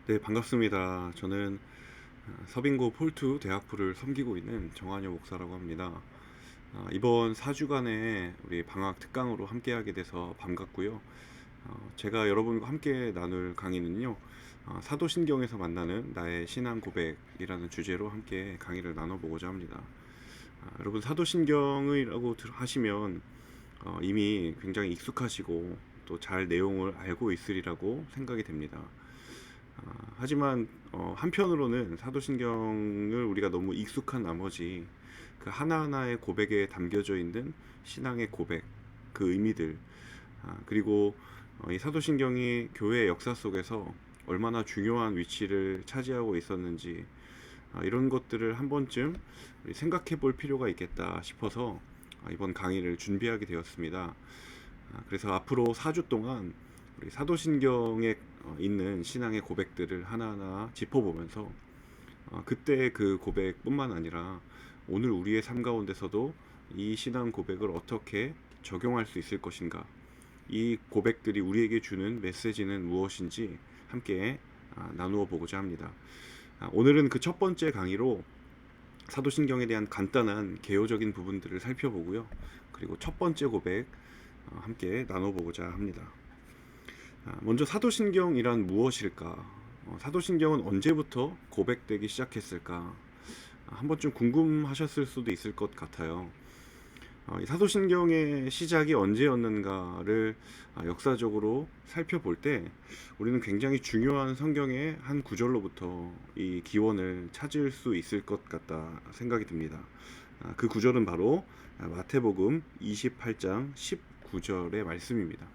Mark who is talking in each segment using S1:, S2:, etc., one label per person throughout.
S1: 네, 반갑습니다. 저는 서빙고 폴투 대학부를 섬기고 있는 정한여 목사라고 합니다. 이번 4주간의 우리 방학 특강으로 함께하게 돼서 반갑고요. 제가 여러분과 함께 나눌 강의는요, 사도신경에서 만나는 나의 신앙 고백이라는 주제로 함께 강의를 나눠보고자 합니다. 여러분, 사도신경이라고 하시면 이미 굉장히 익숙하시고 또 잘 내용을 알고 있으리라고 생각이 됩니다. 하지만 한편으로는 사도신경을 우리가 너무 익숙한 나머지 그 하나하나의 고백에 담겨져 있는 신앙의 고백, 그 의미들, 그리고 이 사도신경이 교회 역사 속에서 얼마나 중요한 위치를 차지하고 있었는지, 이런 것들을 한 번쯤 우리 생각해 볼 필요가 있겠다 싶어서 이번 강의를 준비하게 되었습니다. 그래서 앞으로 4주 동안 우리 사도신경에 있는 신앙의 고백들을 하나하나 짚어보면서 그때 그 고백뿐만 아니라 오늘 우리의 삶 가운데서도 이 신앙 고백을 어떻게 적용할 수 있을 것인가, 이 고백들이 우리에게 주는 메시지는 무엇인지 함께 나누어 보고자 합니다. 오늘은 그 첫 번째 강의로 사도신경에 대한 간단한 개요적인 부분들을 살펴보고요. 그리고 첫 번째 고백 함께 나눠보고자 합니다. 먼저 사도신경이란 무엇일까? 사도신경은 언제부터 고백되기 시작했을까? 한 번쯤 궁금하셨을 수도 있을 것 같아요. 이 사도신경의 시작이 언제였는가를 역사적으로 살펴볼 때 우리는 굉장히 중요한 성경의 한 구절로부터 이 기원을 찾을 수 있을 것 같다 생각이 듭니다. 그 구절은 바로 마태복음 28장 19절의 말씀입니다.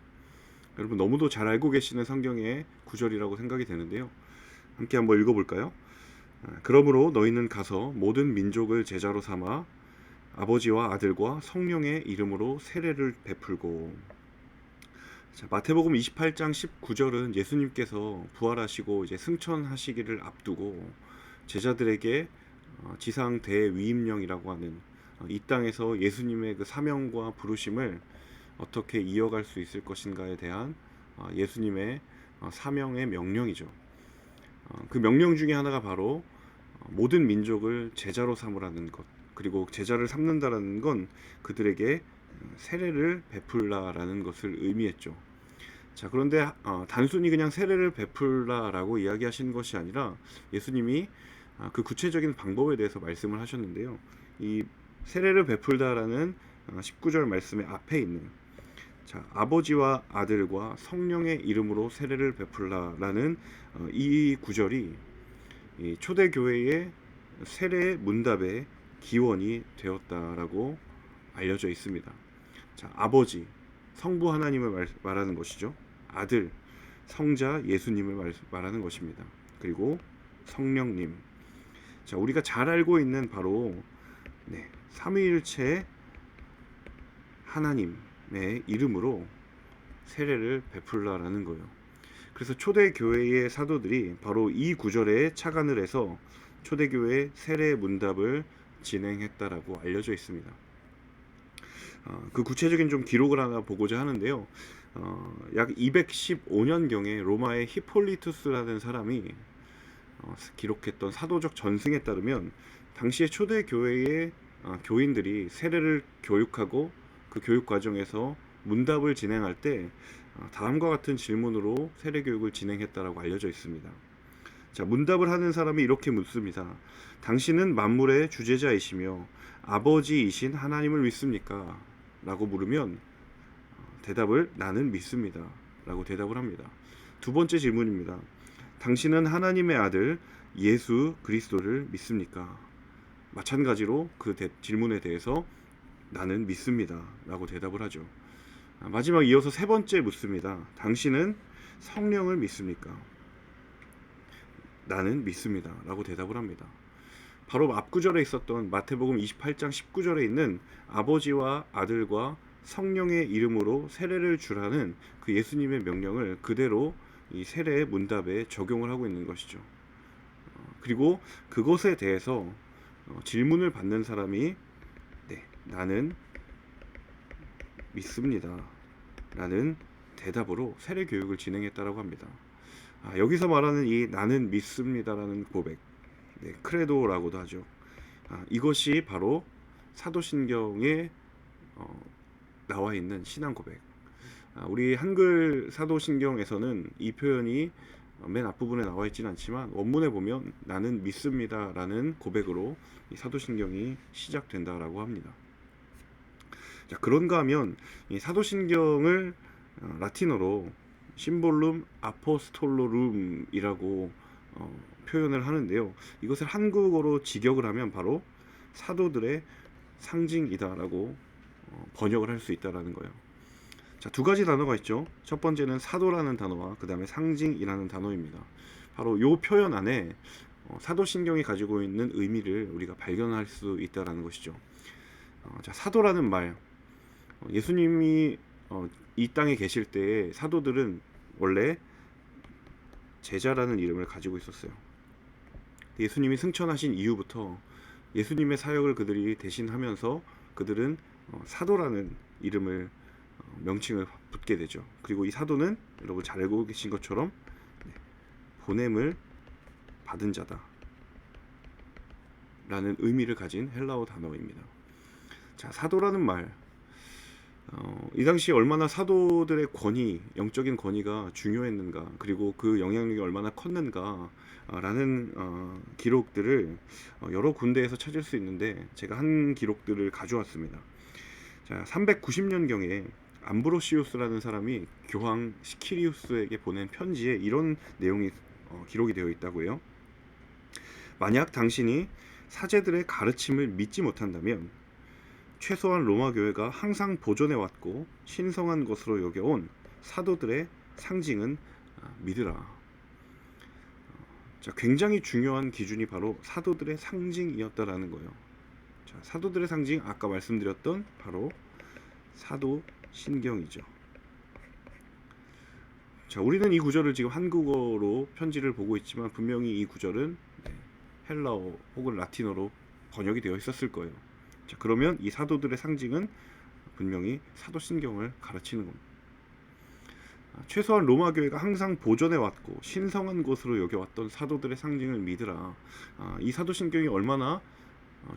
S1: 여러분 너무도 잘 알고 계시는 성경의 구절이라고 생각이 되는데요. 함께 한번 읽어볼까요? 그러므로 너희는 가서 모든 민족을 제자로 삼아 아버지와 아들과 성령의 이름으로 세례를 베풀고. 자, 마태복음 28장 19절은 예수님께서 부활하시고 이제 승천하시기를 앞두고 제자들에게 지상 대위임령이라고 하는 이 땅에서 예수님의 그 사명과 부르심을 어떻게 이어갈 수 있을 것인가에 대한 예수님의 사명의 명령이죠. 그 명령 중에 하나가 바로 모든 민족을 제자로 삼으라는 것, 그리고 제자를 삼는다라는 건 그들에게 세례를 베풀라라는 것을 의미했죠. 자, 그런데 단순히 그냥 세례를 베풀라라고 이야기하시는 것이 아니라 예수님이 그 구체적인 방법에 대해서 말씀을 하셨는데요. 이 세례를 베풀다라는 19절 말씀의 앞에 있는, 자, 아버지와 아들과 성령의 이름으로 세례를 베풀라라는 이 구절이 이 초대교회의 세례 문답의 기원이 되었다라고 알려져 있습니다. 자, 아버지, 성부 하나님을 말하는 것이죠. 아들, 성자 예수님을 말하는 것입니다. 그리고 성령님. 자, 우리가 잘 알고 있는 바로 삼위일체 하나님의 이름으로 세례를 베풀라라는 거예요. 그래서 초대교회의 사도들이 바로 이 구절에 착안을 해서 초대교회 세례 문답을 진행했다라고 알려져 있습니다. 그 구체적인 좀 기록을 하나 보고자 하는데요. 약 215년경에 로마의 히폴리투스라는 사람이 기록했던 사도적 전승에 따르면 당시의 초대교회의 교인들이 세례를 교육하고 그 교육 과정에서 문답을 진행할 때 다음과 같은 질문으로 세례 교육을 진행했다라고 알려져 있습니다. 자, 문답을 하는 사람이 이렇게 묻습니다. 당신은 만물의 주재자이시며 아버지이신 하나님을 믿습니까? 라고 물으면 대답을 나는 믿습니다 라고 대답을 합니다. 두 번째 질문입니다. 당신은 하나님의 아들 예수 그리스도를 믿습니까? 마찬가지로 그 질문에 대해서 나는 믿습니다 라고 대답을 하죠. 마지막 이어서 세 번째 묻습니다. 당신은 성령을 믿습니까? 나는 믿습니다 라고 대답을 합니다. 바로 앞구절에 있었던 마태복음 28장 19절에 있는 아버지와 아들과 성령의 이름으로 세례를 주라는 그 예수님의 명령을 그대로 이 세례의 문답에 적용을 하고 있는 것이죠. 그리고 그것에 대해서 질문을 받는 사람이 나는 믿습니다 라는 대답으로 세례 교육을 진행했다고 합니다. 여기서 말하는 이 나는 믿습니다라는 고백, 네, 크레도라고도 하죠. 이것이 바로 사도신경에 나와 있는 신앙 고백. 우리 한글 사도신경에서는 이 표현이 맨 앞부분에 나와 있지는 않지만 원문에 보면 나는 믿습니다라는 고백으로 이 사도신경이 시작된다라고 합니다. 자, 그런가 하면 이 사도신경을 라틴어로 심볼룸 아포스톨로룸이라고 표현을 하는데요. 이것을 한국어로 직역을 하면 바로 사도들의 상징이다라고 번역을 할 수 있다라는 거예요. 자, 두 가지 단어가 있죠. 첫 번째는 사도라는 단어와 그 다음에 상징이라는 단어입니다. 바로 이 표현 안에 사도신경이 가지고 있는 의미를 우리가 발견할 수 있다라는 것이죠. 자, 사도라는 말, 예수님이 이 땅에 계실 때 사도들은 원래 제자라는 이름을 가지고 있었어요. 예수님이 승천하신 이후부터 예수님의 사역을 그들이 대신하면서 그들은 사도라는 이름을 명칭을 붙게 되죠. 그리고 이 사도는 여러분 잘 알고 계신 것처럼 보냄을 받은 자다 라는 의미를 가진 헬라어 단어입니다. 자, 사도라는 말, 이 당시에 얼마나 사도들의 권위, 영적인 권위가 중요했는가, 그리고 그 영향력이 얼마나 컸는가 라는 기록들을 여러 군데에서 찾을 수 있는데 제가 한 기록들을 가져왔습니다. 자, 390년경에 암브로시우스라는 사람이 교황 시키리우스에게 보낸 편지에 이런 내용이 기록이 되어 있다고요. 만약 당신이 사제들의 가르침을 믿지 못한다면 최소한 로마 교회가 항상 보존해 왔고 신성한 것으로 여겨온 사도들의 상징은 믿으라. 자, 굉장히 중요한 기준이 바로 사도들의 상징이었다라는 거예요. 자, 사도들의 상징, 아까 말씀드렸던 바로 사도신경이죠. 자, 우리는 이 구절을 지금 한국어로 편지를 보고 있지만 분명히 이 구절은 헬라어 혹은 라틴어로 번역이 되어 있었을 거예요. 자, 그러면 이 사도들의 상징은 분명히 사도신경을 가르치는 겁니다. 최소한 로마 교회가 항상 보존해 왔고 신성한 것으로 여겨왔던 사도들의 상징을 믿으라. 이 사도신경이 얼마나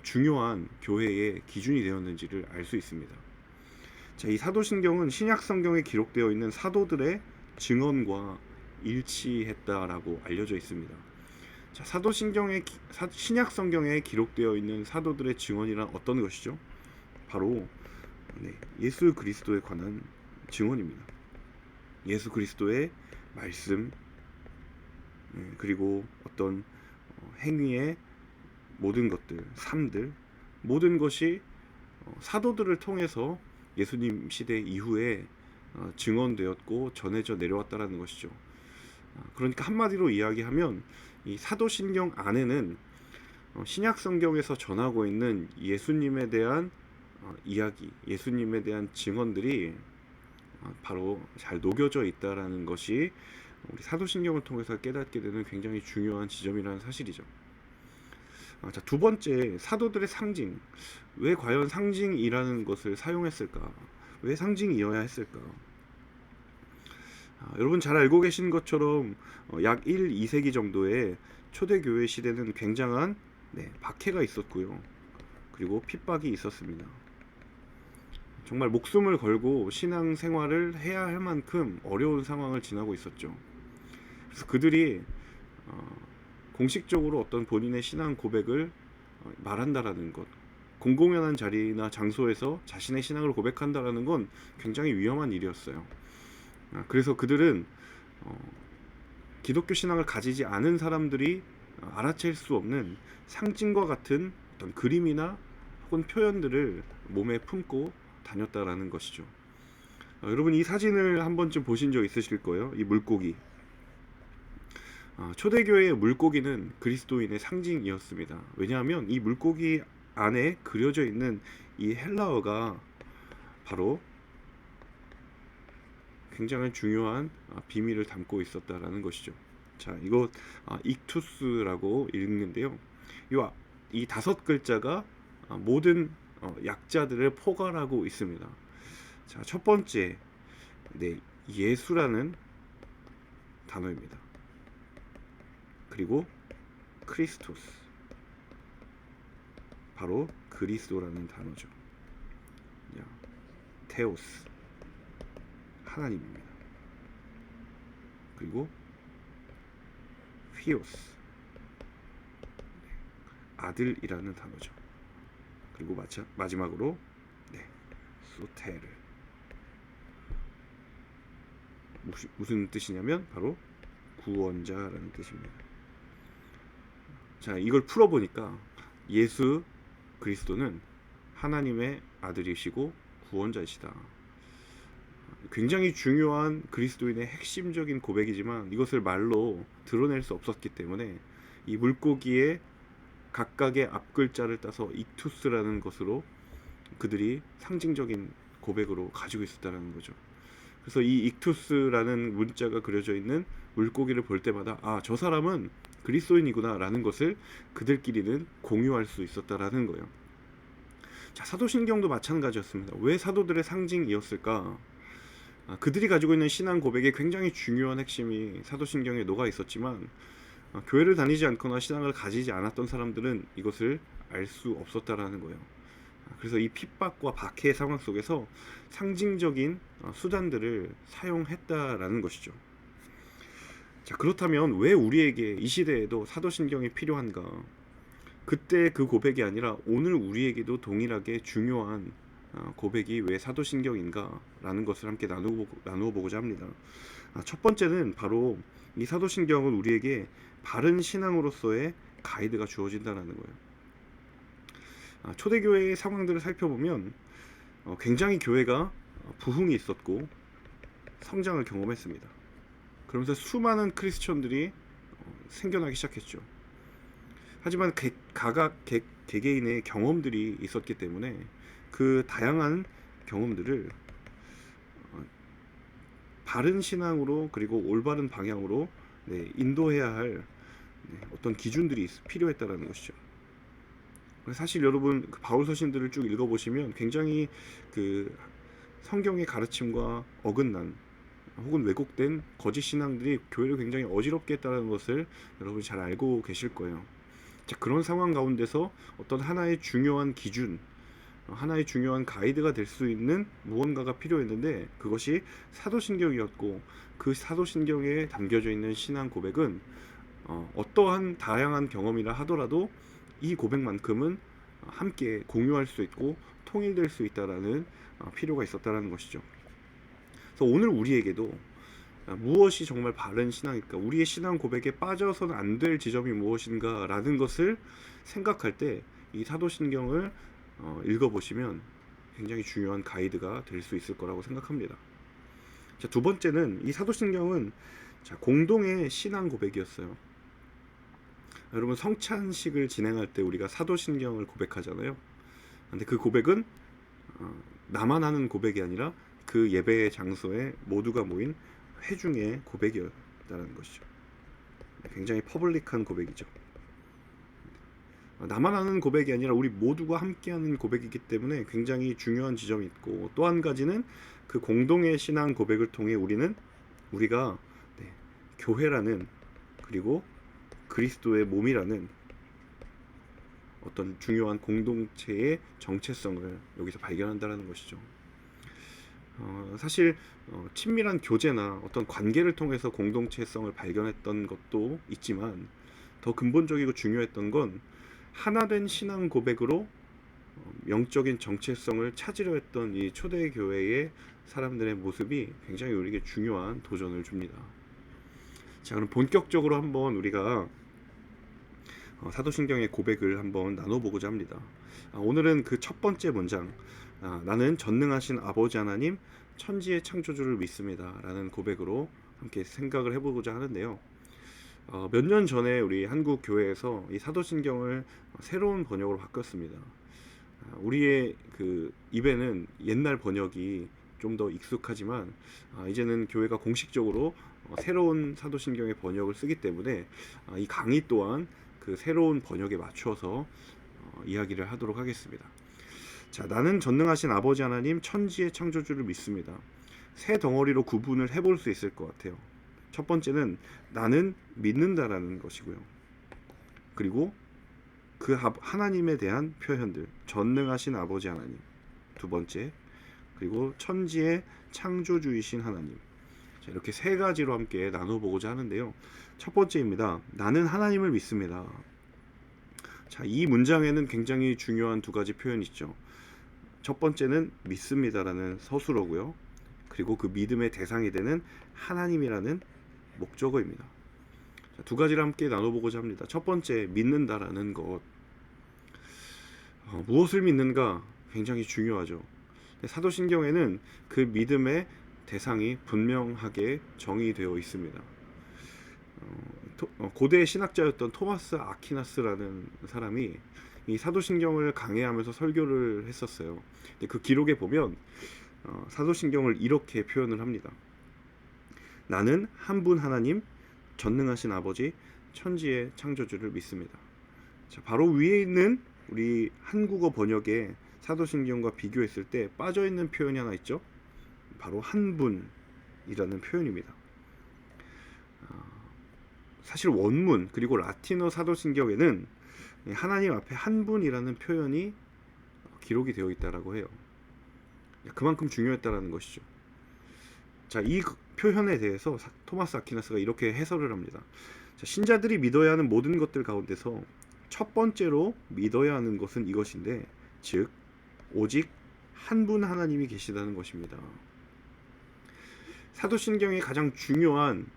S1: 중요한 교회의 기준이 되었는지를 알 수 있습니다. 자, 이 사도신경은 신약 성경에 기록되어 있는 사도들의 증언과 일치했다라고 알려져 있습니다. 자, 사도신경의 신약 성경에 기록되어 있는 사도들의 증언이란 어떤 것이죠? 바로 예수 그리스도에 관한 증언입니다. 예수 그리스도의 말씀, 그리고 어떤 행위의 모든 것들, 삶들, 모든 것이 사도들을 통해서 예수님 시대 이후에 증언되었고 전해져 내려왔다라는 것이죠. 그러니까 한마디로 이야기하면 이 사도신경 안에는 신약 성경에서 전하고 있는 예수님에 대한 이야기, 예수님에 대한 증언들이 바로 잘 녹여져 있다라는 것이 우리 사도신경을 통해서 깨닫게 되는 굉장히 중요한 지점이라는 사실이죠. 자, 두 번째, 사도들의 상징. 왜 과연 상징이라는 것을 사용했을까? 왜 상징이어야 했을까? 여러분 잘 알고 계신 것처럼 약 1, 2세기 정도의 초대교회 시대는 굉장한 박해가 있었고요. 그리고 핍박이 있었습니다. 정말 목숨을 걸고 신앙 생활을 해야 할 만큼 어려운 상황을 지나고 있었죠. 그래서 그들이 공식적으로 어떤 본인의 신앙 고백을 말한다라는 것, 공공연한 자리나 장소에서 자신의 신앙을 고백한다라는 건 굉장히 위험한 일이었어요. 그래서 그들은 기독교 신앙을 가지지 않은 사람들이 알아챌 수 없는 상징과 같은 어떤 그림이나 혹은 표현들을 몸에 품고 다녔다라는 것이죠. 여러분 이 사진을 한 번쯤 보신 적 있으실 거예요. 이 물고기. 초대교회의 물고기는 그리스도인의 상징이었습니다. 왜냐하면 이 물고기 안에 그려져 있는 이 헬라어가 바로 굉장히 중요한 비밀을 담고 있었다라는 것이죠. 자, 이거 익투스라고 읽는데요. 이 5글자가 모든 약자들을 포괄하고 있습니다. 자, 첫 번째, 예수라는 단어입니다. 그리고 크리스토스, 바로 그리스도라는 단어죠. 테오스, 하나님입니다. 그리고 휘오스, 아들이라는 단어죠. 그리고 마지막으로 소테르, 무슨 뜻이냐면 바로 구원자라는 뜻입니다. 자, 이걸 풀어보니까 예수 그리스도는 하나님의 아들이시고 구원자이시다. 굉장히 중요한 그리스도인의 핵심적인 고백이지만 이것을 말로 드러낼 수 없었기 때문에 이 물고기의 각각의 앞글자를 따서 익투스라는 것으로 그들이 상징적인 고백으로 가지고 있었다는 거죠. 그래서 이 익투스라는 문자가 그려져 있는 물고기를 볼 때마다 저 사람은 그리스도인이구나 라는 것을 그들끼리는 공유할 수 있었다라는 거예요. 자, 사도신경도 마찬가지였습니다. 왜 사도들의 상징이었을까? 그들이 가지고 있는 신앙 고백에 굉장히 중요한 핵심이 사도신경에 녹아 있었지만 교회를 다니지 않거나 신앙을 가지지 않았던 사람들은 이것을 알 수 없었다라는 거예요. 그래서 이 핍박과 박해의 상황 속에서 상징적인 수단들을 사용했다라는 것이죠. 자, 그렇다면 왜 우리에게 이 시대에도 사도신경이 필요한가? 그때 그 고백이 아니라 오늘 우리에게도 동일하게 중요한 고백이 왜 사도신경인가? 라는 것을 함께 나누어 보고자 합니다. 첫 번째는 바로 이 사도신경은 우리에게 바른 신앙으로서의 가이드가 주어진다는 거예요. 초대교회의 상황들을 살펴보면 굉장히 교회가 부흥이 있었고 성장을 경험했습니다. 그러면서 수많은 크리스천들이 생겨나기 시작했죠. 하지만 각각 개개인의 경험들이 있었기 때문에 그 다양한 경험들을 바른 신앙으로 그리고 올바른 방향으로 인도해야 할 어떤 기준들이 필요했다라는 것이죠. 사실 여러분 바울 서신들을 쭉 읽어보시면 굉장히 그 성경의 가르침과 어긋난 혹은 왜곡된 거짓 신앙들이 교회를 굉장히 어지럽게 했다는 것을 여러분이 잘 알고 계실 거예요. 자, 그런 상황 가운데서 어떤 하나의 중요한 기준, 하나의 중요한 가이드가 될 수 있는 무언가가 필요했는데 그것이 사도신경이었고, 그 사도신경에 담겨져 있는 신앙 고백은 어떠한 다양한 경험이라 하더라도 이 고백만큼은 함께 공유할 수 있고 통일될 수 있다라는 필요가 있었다라는 것이죠. 그래서 오늘 우리에게도 무엇이 정말 바른 신앙일까? 우리의 신앙 고백에 빠져서는 안 될 지점이 무엇인가? 라는 것을 생각할 때 이 사도신경을 읽어보시면 굉장히 중요한 가이드가 될 수 있을 거라고 생각합니다. 자, 두 번째는 이 사도신경은 공동의 신앙 고백이었어요. 여러분 성찬식을 진행할 때 우리가 사도신경을 고백하잖아요. 근데 그 고백은 나만 하는 고백이 아니라 그 예배의 장소에 모두가 모인 회중의 고백이었다는 것이죠. 굉장히 퍼블릭한 고백이죠. 나만 하는 고백이 아니라 우리 모두가 함께하는 고백이기 때문에 굉장히 중요한 지점이 있고, 또 한 가지는 그 공동의 신앙 고백을 통해 우리가 교회라는, 그리고 그리스도의 몸이라는 어떤 중요한 공동체의 정체성을 여기서 발견한다는 것이죠. 사실 친밀한 교제나 어떤 관계를 통해서 공동체성을 발견했던 것도 있지만 더 근본적이고 중요했던 건 하나된 신앙 고백으로 영적인 정체성을 찾으려 했던 이 초대교회의 사람들의 모습이 굉장히 우리에게 중요한 도전을 줍니다. 자, 그럼 본격적으로 한번 우리가 사도신경의 고백을 한번 나눠보고자 합니다. 오늘은 그 첫 번째 문장, 나는 전능하신 아버지 하나님 천지의 창조주를 믿습니다 라는 고백으로 함께 생각을 해보고자 하는데요. 몇 년 전에 우리 한국 교회에서 이 사도신경을 새로운 번역으로 바꿨습니다. 우리의 그 입에는 옛날 번역이 좀 더 익숙하지만 이제는 교회가 공식적으로 새로운 사도신경의 번역을 쓰기 때문에 이 강의 또한 그 새로운 번역에 맞춰서 이야기를 하도록 하겠습니다. 자, 나는 전능하신 아버지 하나님 천지의 창조주를 믿습니다. 세 덩어리로 구분을 해볼 수 있을 것 같아요. 첫 번째는 나는 믿는다라는 것이고요. 그리고 그 하나님에 대한 표현들, 전능하신 아버지 하나님. 두 번째, 그리고 천지의 창조주이신 하나님. 자, 이렇게 세 가지로 함께 나눠보고자 하는데요. 첫 번째입니다. 나는 하나님을 믿습니다. 자, 이 문장에는 굉장히 중요한 두 가지 표현이 있죠. 첫 번째는 믿습니다라는 서술어고요. 그리고 그 믿음의 대상이 되는 하나님이라는 목적어입니다. 자, 두 가지를 함께 나눠보고자 합니다. 첫 번째, 믿는다라는 것. 무엇을 믿는가 굉장히 중요하죠. 사도신경에는 그 믿음의 대상이 분명하게 정의되어 있습니다. 고대 신학자였던 토마스 아퀴나스라는 사람이 이 사도신경을 강해하면서 설교를 했었어요. 근데 그 기록에 보면 사도신경을 이렇게 표현을 합니다. 나는 한 분 하나님, 전능하신 아버지, 천지의 창조주를 믿습니다. 자, 바로 위에 있는 우리 한국어 번역에 사도신경과 비교했을 때 빠져있는 표현이 하나 있죠. 바로 한 분이라는 표현입니다. 사실 원문 그리고 라틴어 사도신경에는 하나님 앞에 한 분이라는 표현이 기록이 되어 있다라고 해요. 그만큼 중요했다라는 것이죠. 자, 이 표현에 대해서 토마스 아퀴나스가 이렇게 해설을 합니다. 자, 신자들이 믿어야 하는 모든 것들 가운데서 첫 번째로 믿어야 하는 것은 이것인데, 즉 오직 한 분 하나님이 계시다는 것입니다. 사도신경의 가장 중요한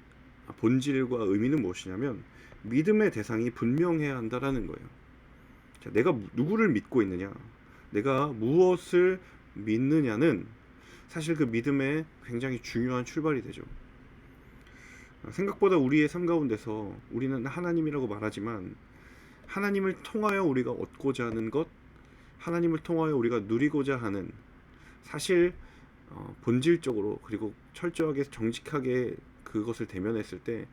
S1: 본질과 의미는 무엇이냐면 믿음의 대상이 분명해야 한다라는 거예요. 자, 내가 누구를 믿고 있느냐, 내가 무엇을 믿느냐는 사실 그 믿음의 굉장히 중요한 출발이 되죠. 생각보다 우리의 삶 가운데서 우리는 하나님이라고 말하지만 하나님을 통하여 우리가 얻고자 하는 것, 하나님을 통하여 우리가 누리고자 하는, 사실 본질적으로 그리고 철저하게 정직하게 그것을 대면했을 때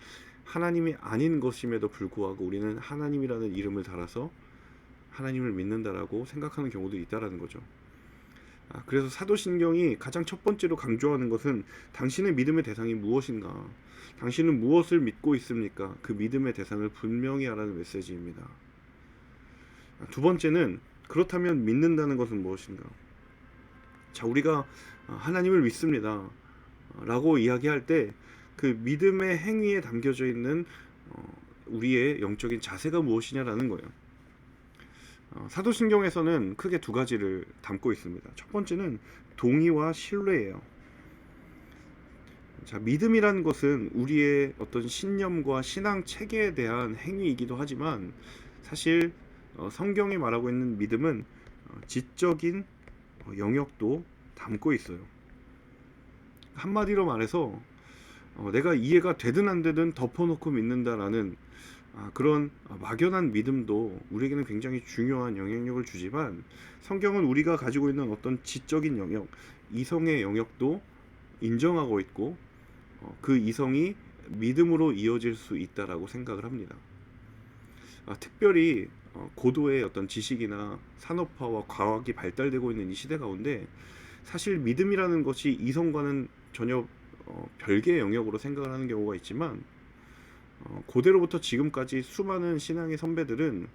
S1: 하나님이 아닌 것임에도 불구하고 우리는 하나님이라는 이름을 달아서 하나님을 믿는다라고 생각하는 경우도 있다라는 거죠. 그래서 사도신경이 가장 첫 번째로 강조하는 것은 당신의 믿음의 대상이 무엇인가, 당신은 무엇을 믿고 있습니까? 그 믿음의 대상을 분명히 하라는 메시지입니다. 두 번째는 그렇다면 믿는다는 것은 무엇인가? 자, 우리가 하나님을 믿습니다 라고 이야기할 때 그 믿음의 행위에 담겨져 있는 우리의 영적인 자세가 무엇이냐라는 거예요. 사도신경에서는 크게 두 가지를 담고 있습니다. 첫 번째는 동의와 신뢰예요. 자, 믿음이라는 것은 우리의 어떤 신념과 신앙 체계에 대한 행위이기도 하지만 사실 성경이 말하고 있는 믿음은 지적인 영역도 담고 있어요. 한마디로 말해서 내가 이해가 되든 안 되든 덮어놓고 믿는다라는 그런 막연한 믿음도 우리에게는 굉장히 중요한 영향력을 주지만, 성경은 우리가 가지고 있는 어떤 지적인 영역, 이성의 영역도 인정하고 있고 그 이성이 믿음으로 이어질 수 있다라고 생각을 합니다. 특별히 고도의 어떤 지식이나 산업화와 과학이 발달되고 있는 이 시대 가운데 사실 믿음이라는 것이 이성과는 전혀 별개의 영역으로 생각을 하는 경우가 있지만, 고대로부터 지금까지 수많은 신앙의 선배들은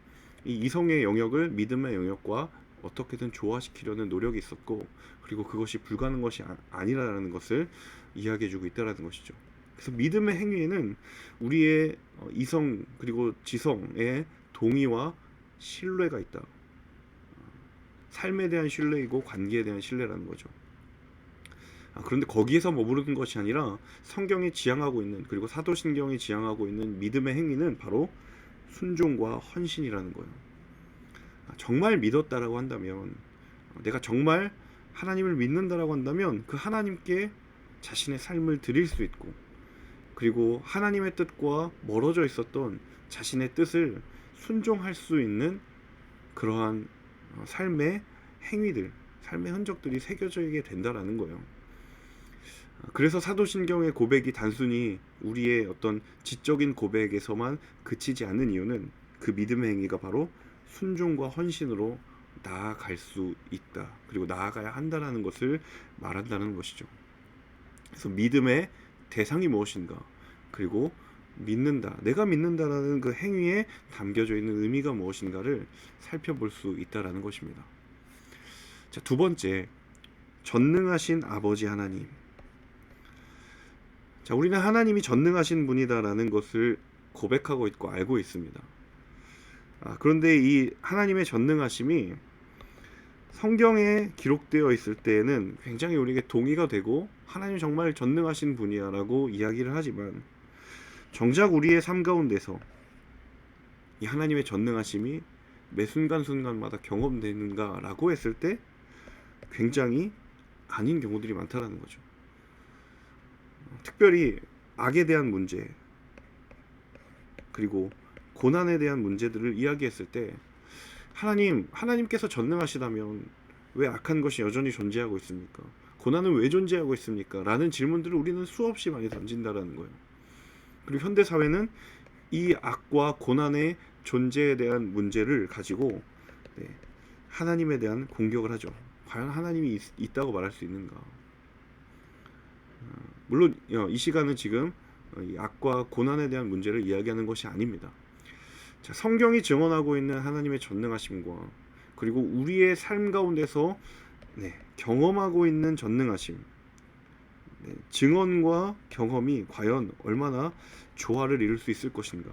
S1: 이 이성의 영역을 믿음의 영역과 어떻게든 조화시키려는 노력이 있었고, 그리고 그것이 불가능한 것이 아니라는 것을 이야기해주고 있다는 것이죠. 그래서 믿음의 행위에는 우리의 이성 그리고 지성의 동의와 신뢰가 있다. 삶에 대한 신뢰이고 관계에 대한 신뢰라는 거죠. 그런데 거기에서 머무르는 것이 아니라 성경이 지향하고 있는, 그리고 사도신경이 지향하고 있는 믿음의 행위는 바로 순종과 헌신이라는 거예요. 정말 믿었다라고 한다면, 내가 정말 하나님을 믿는다라고 한다면 그 하나님께 자신의 삶을 드릴 수 있고, 그리고 하나님의 뜻과 멀어져 있었던 자신의 뜻을 순종할 수 있는 그러한 삶의 행위들, 삶의 흔적들이 새겨져 있게 된다라는 거예요. 그래서 사도신경의 고백이 단순히 우리의 어떤 지적인 고백에서만 그치지 않는 이유는 그 믿음의 행위가 바로 순종과 헌신으로 나아갈 수 있다, 그리고 나아가야 한다는 것을 말한다는 것이죠. 그래서 믿음의 대상이 무엇인가, 그리고 믿는다, 내가 믿는다라는 그 행위에 담겨져 있는 의미가 무엇인가를 살펴볼 수 있다라는 것입니다. 자, 두 번째, 전능하신 아버지 하나님. 자, 우리는 하나님이 전능하신 분이다라는 것을 고백하고 있고 알고 있습니다. 그런데 이 하나님의 전능하심이 성경에 기록되어 있을 때에는 굉장히 우리에게 동의가 되고 하나님 정말 전능하신 분이야 라고 이야기를 하지만, 정작 우리의 삶 가운데서 이 하나님의 전능하심이 매 순간순간마다 경험되는가 라고 했을 때 굉장히 아닌 경우들이 많다라는 거죠. 특별히 악에 대한 문제, 그리고 고난에 대한 문제들을 이야기했을 때 하나님께서 전능하시다면 왜 악한 것이 여전히 존재하고 있습니까? 고난은 왜 존재하고 있습니까? 라는 질문들을 우리는 수없이 많이 던진다라는 거예요. 그리고 현대 사회는 이 악과 고난의 존재에 대한 문제를 가지고 하나님에 대한 공격을 하죠. 과연 하나님이 있다고 말할 수 있는가? 물론 이 시간은 지금 이 악과 고난에 대한 문제를 이야기하는 것이 아닙니다. 자, 성경이 증언하고 있는 하나님의 전능하심과 그리고 우리의 삶 가운데서 경험하고 있는 전능하심, 증언과 경험이 과연 얼마나 조화를 이룰 수 있을 것인가.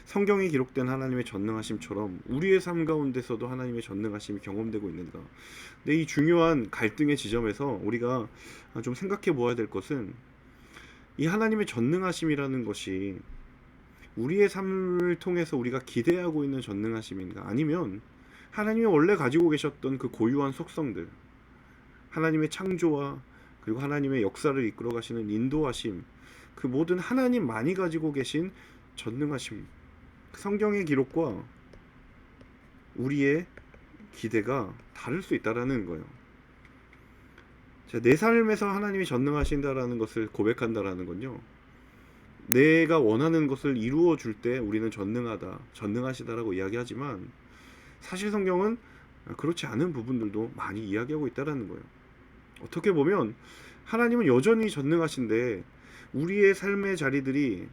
S1: 성경에 기록된 하나님의 전능하심처럼 우리의 삶 가운데서도 하나님의 전능하심이 경험되고 있는가. 근데 이 중요한 갈등의 지점에서 우리가 좀 생각해 보아야 될 것은, 이 하나님의 전능하심이라는 것이 우리의 삶을 통해서 우리가 기대하고 있는 전능하심인가, 아니면 하나님이 원래 가지고 계셨던 그 고유한 속성들, 하나님의 창조와 그리고 하나님의 역사를 이끌어 가시는 인도하심, 그 모든 하나님만이 가지고 계신 전능하심, 성경의 기록과 우리의 기대가 다를 수 있다라는 거예요. 내 삶에서 하나님이 전능하신다라는 것을 고백한다라는 건요, 내가 원하는 것을 이루어 줄 때 우리는 전능하다, 전능하시다라고 이야기하지만, 사실 성경은 그렇지 않은 부분들도 많이 이야기하고 있다라는 거예요. 어떻게 보면 하나님은 여전히 전능하신데 우리의 삶의 자리들이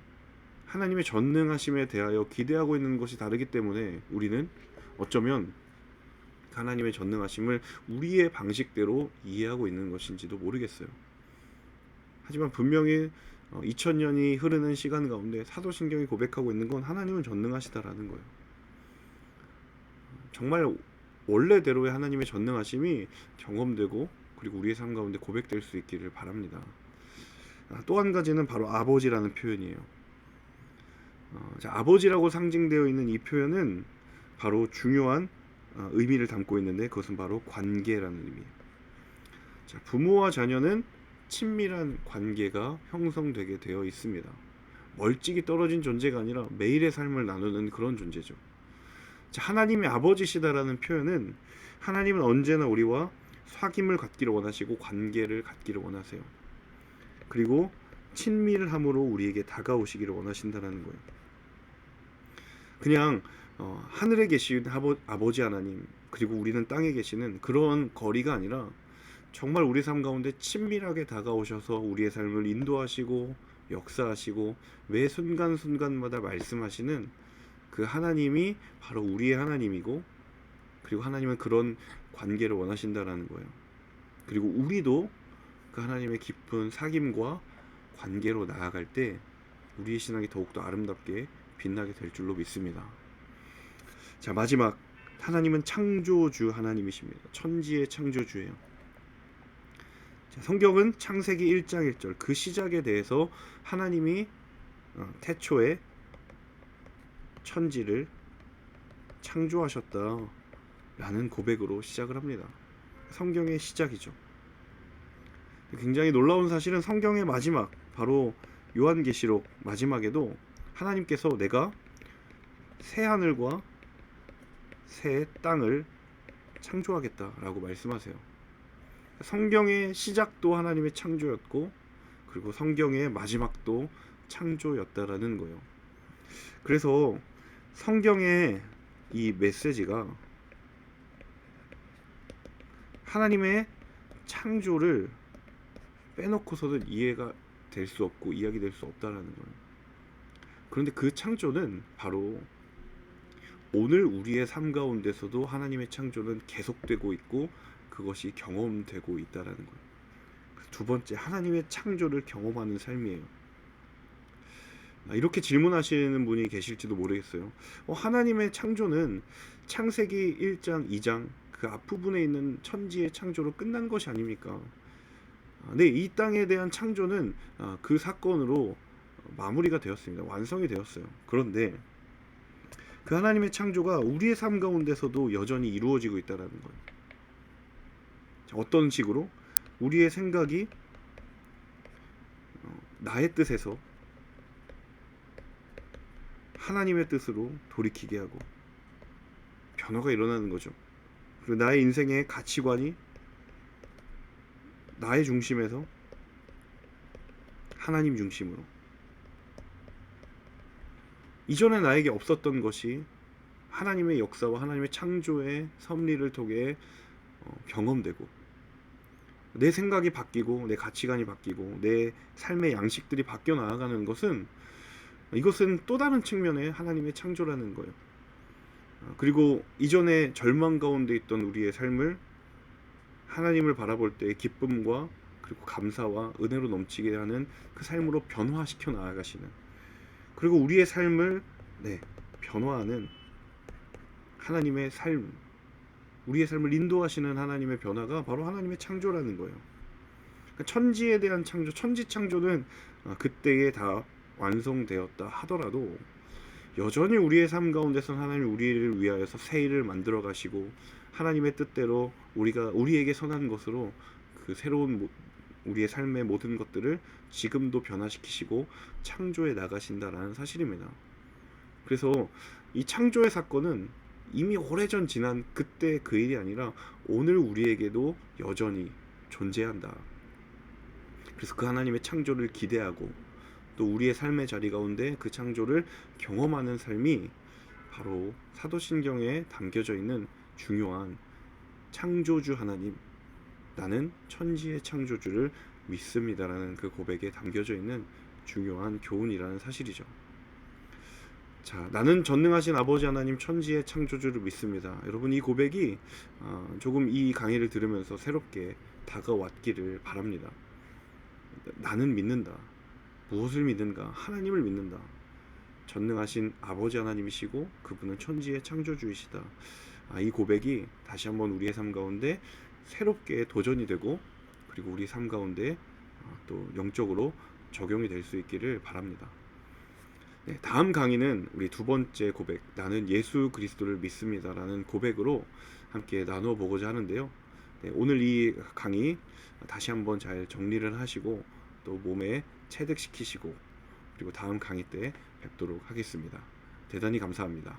S1: 하나님의 전능하심에 대하여 기대하고 있는 것이 다르기 때문에 우리는 어쩌면 하나님의 전능하심을 우리의 방식대로 이해하고 있는 것인지도 모르겠어요. 하지만 분명히 2000년이 흐르는 시간 가운데 사도신경이 고백하고 있는 건 하나님은 전능하시다라는 거예요. 정말 원래대로의 하나님의 전능하심이 경험되고 그리고 우리의 삶 가운데 고백될 수 있기를 바랍니다. 또 한 가지는 바로 아버지라는 표현이에요. 아버지라고 상징되어 있는 이 표현은 바로 중요한 의미를 담고 있는데, 그것은 바로 관계라는 의미예요. 부모와 자녀는 친밀한 관계가 형성되게 되어 있습니다. 멀찍이 떨어진 존재가 아니라 매일의 삶을 나누는 그런 존재죠. 하나님이 아버지시다라는 표현은, 하나님은 언제나 우리와 사귐을 갖기를 원하시고 관계를 갖기를 원하세요. 그리고 친밀함으로 우리에게 다가오시기를 원하신다는 거예요. 그냥 하늘에 계신 아버지 하나님, 그리고 우리는 땅에 계시는 그런 거리가 아니라 정말 우리 삶 가운데 친밀하게 다가오셔서 우리의 삶을 인도하시고 역사하시고 매 순간순간마다 말씀하시는 그 하나님이 바로 우리의 하나님이고, 그리고 하나님은 그런 관계를 원하신다라는 거예요. 그리고 우리도 그 하나님의 깊은 사귐과 관계로 나아갈 때 우리의 신앙이 더욱더 아름답게 빛나게 될 줄로 믿습니다. 자, 마지막, 하나님은 창조주 하나님이십니다. 천지의 창조주예요. 성경은 창세기 1장 1절 그 시작에 대해서 하나님이 태초에 천지를 창조하셨다라는 고백으로 시작을 합니다. 성경의 시작이죠. 굉장히 놀라운 사실은 성경의 마지막, 바로 요한계시록 마지막에도 하나님께서 내가 새 하늘과 새 땅을 창조하겠다라고 말씀하세요. 성경의 시작도 하나님의 창조였고, 그리고 성경의 마지막도 창조였다라는 거예요. 그래서 성경의 이 메시지가 하나님의 창조를 빼놓고서는 이해가 될 수 없고 이야기될 수 없다라는 거예요. 그런데 그 창조는 바로 오늘 우리의 삶 가운데서도 하나님의 창조는 계속되고 있고 그것이 경험되고 있다라는 거예요. 두 번째, 하나님의 창조를 경험하는 삶이에요. 이렇게 질문하시는 분이 계실지도 모르겠어요. 하나님의 창조는 창세기 1장, 2장 그 앞부분에 있는 천지의 창조로 끝난 것이 아닙니까? 네, 이 땅에 대한 창조는 그 사건으로 마무리가 되었습니다. 완성이 되었어요. 그런데 그 하나님의 창조가 우리의 삶 가운데서도 여전히 이루어지고 있다는 거예요. 어떤 식으로? 우리의 생각이 나의 뜻에서 하나님의 뜻으로 돌이키게 하고 변화가 일어나는 거죠. 그리고 나의 인생의 가치관이 나의 중심에서 하나님 중심으로, 이전에 나에게 없었던 것이 하나님의 역사와 하나님의 창조의 섭리를 통해 경험되고, 내 생각이 바뀌고 내 가치관이 바뀌고 내 삶의 양식들이 바뀌어 나아가는 것은, 이것은 또 다른 측면의 하나님의 창조라는 거예요. 그리고 이전에 절망 가운데 있던 우리의 삶을 하나님을 바라볼 때의 기쁨과 그리고 감사와 은혜로 넘치게 하는 그 삶으로 변화시켜 나아가시는, 그리고 우리의 삶을 변화하는 하나님의 삶, 우리의 삶을 인도하시는 하나님의 변화가 바로 하나님의 창조라는 거예요. 그러니까 천지에 대한 창조, 천지 창조는 그때에 다 완성되었다 하더라도 여전히 우리의 삶 가운데서 하나님이 우리를 위하여서 새 일을 만들어 가시고 하나님의 뜻대로 우리에게 선한 것으로 그 새로운 우리의 삶의 모든 것들을 지금도 변화시키시고 창조해 나가신다라는 사실입니다. 그래서 이 창조의 사건은 이미 오래전 지난 그때 그 일이 아니라 오늘 우리에게도 여전히 존재한다. 그래서 그 하나님의 창조를 기대하고 또 우리의 삶의 자리 가운데 그 창조를 경험하는 삶이 바로 사도신경에 담겨져 있는 중요한 창조주 하나님, 나는 천지의 창조주를 믿습니다라는 그 고백에 담겨져 있는 중요한 교훈이라는 사실이죠. 자, 나는 전능하신 아버지 하나님 천지의 창조주를 믿습니다. 여러분, 이 고백이 조금 이 강의를 들으면서 새롭게 다가왔기를 바랍니다. 나는 믿는다. 무엇을 믿는가? 하나님을 믿는다. 전능하신 아버지 하나님이시고 그분은 천지의 창조주이시다. 이 고백이 다시 한번 우리의 삶 가운데 새롭게 도전이 되고, 그리고 우리 삶 가운데 또 영적으로 적용이 될 수 있기를 바랍니다. 다음 강의는 우리 두 번째 고백, 나는 예수 그리스도를 믿습니다라는 고백으로 함께 나누어 보고자 하는데요. 오늘 이 강의 다시 한번 잘 정리를 하시고 또 몸에 체득시키시고, 그리고 다음 강의 때 뵙도록 하겠습니다. 대단히 감사합니다.